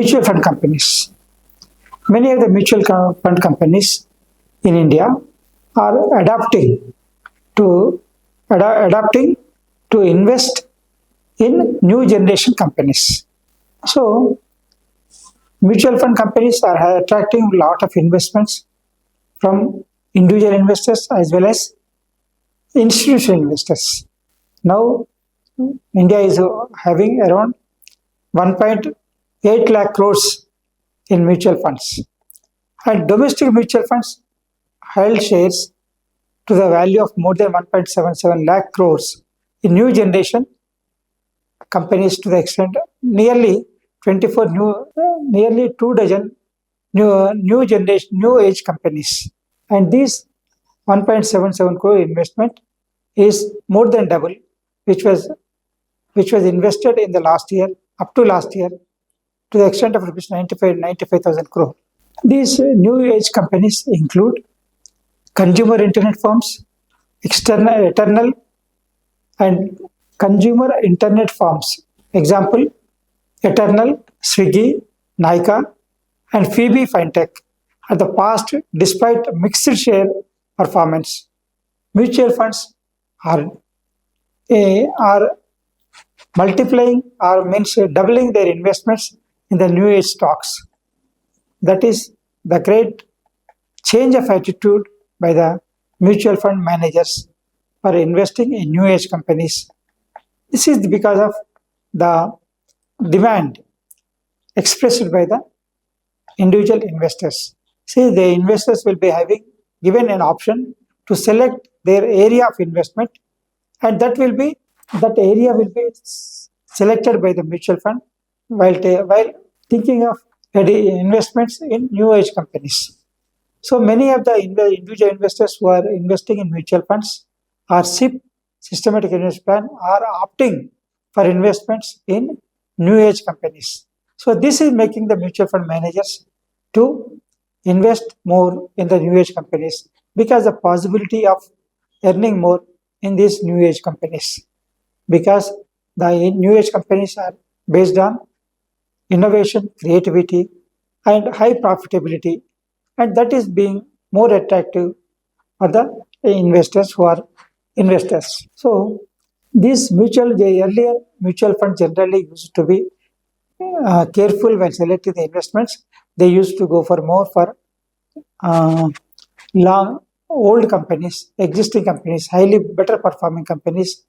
mutual fund companies. Many of the fund companies in India are adapting to invest in new generation companies. So, mutual fund companies are attracting a lot of investments from individual investors as well as institutional investors. Now, India is having around 1.8 lakh crores in mutual funds, and domestic mutual funds held shares to the value of more than 1.77 lakh crores in new generation companies, to the extent nearly 2 dozen new age companies, and these 1.77 crore investment is more than double which was invested in the last year, up to last year, to the extent of rupees 95,000 crore. These new age companies include consumer internet firms, eternal and consumer internet firms. Example, Eternal, Swiggy, Nykaa, and Phoebe Fintech are the past despite mixed share performance. Mutual funds are multiplying, or means doubling their investments in the new age stocks. That is the great change of attitude by the mutual fund managers for investing in new age companies. This is because of the demand expressed by the individual investors. See, the investors will be given an option to select their area of investment, and that area will be selected by the mutual fund while thinking of investments in new age companies. So many of the individual investors who are investing in mutual funds or SIP, systematic investment plan, are opting for investments in new age companies. So this is making the mutual fund managers to invest more in the new age companies, because the possibility of earning more in these new age companies, because the new age companies are based on innovation, creativity, and high profitability, and that is being more attractive for the investors who are investors. So these earlier mutual funds generally used to be careful when selecting the investments. They used to go for more for old companies, existing companies, highly better performing companies,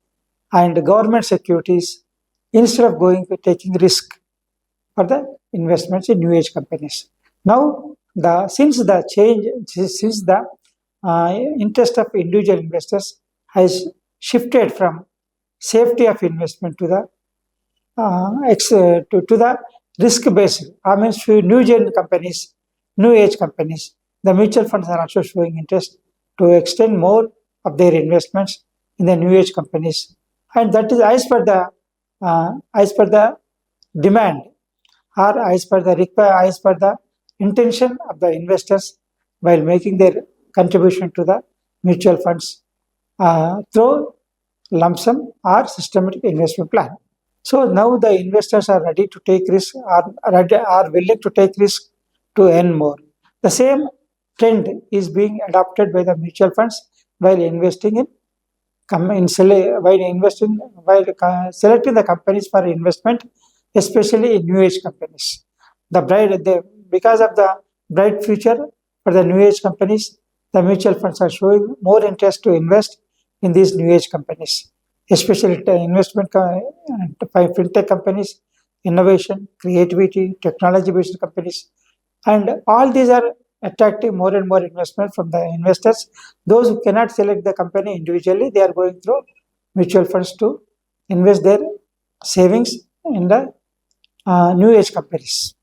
and government securities, instead of taking risk for the investments in new age companies. Now, since the interest of individual investors has shifted from safety of investment to the risk based, I mean, new age companies, the mutual funds are also showing interest to extend more of their investments in the new age companies, and that is as per the demand, or as per the intention of the investors while making their contribution to the mutual funds through lump sum or systematic investment plan. So now the investors are ready to take risk, are willing to take risk to earn more. The same trend is being adopted by the mutual funds while selecting the companies for investment, especially in new age companies. Because of the bright future for the new age companies, the mutual funds are showing more interest to invest in these new age companies, especially fintech companies, innovation, creativity, technology-based companies, and all these are attracting more and more investment from the investors. Those who cannot select the company individually, they are going through mutual funds to invest their savings in the new age companies.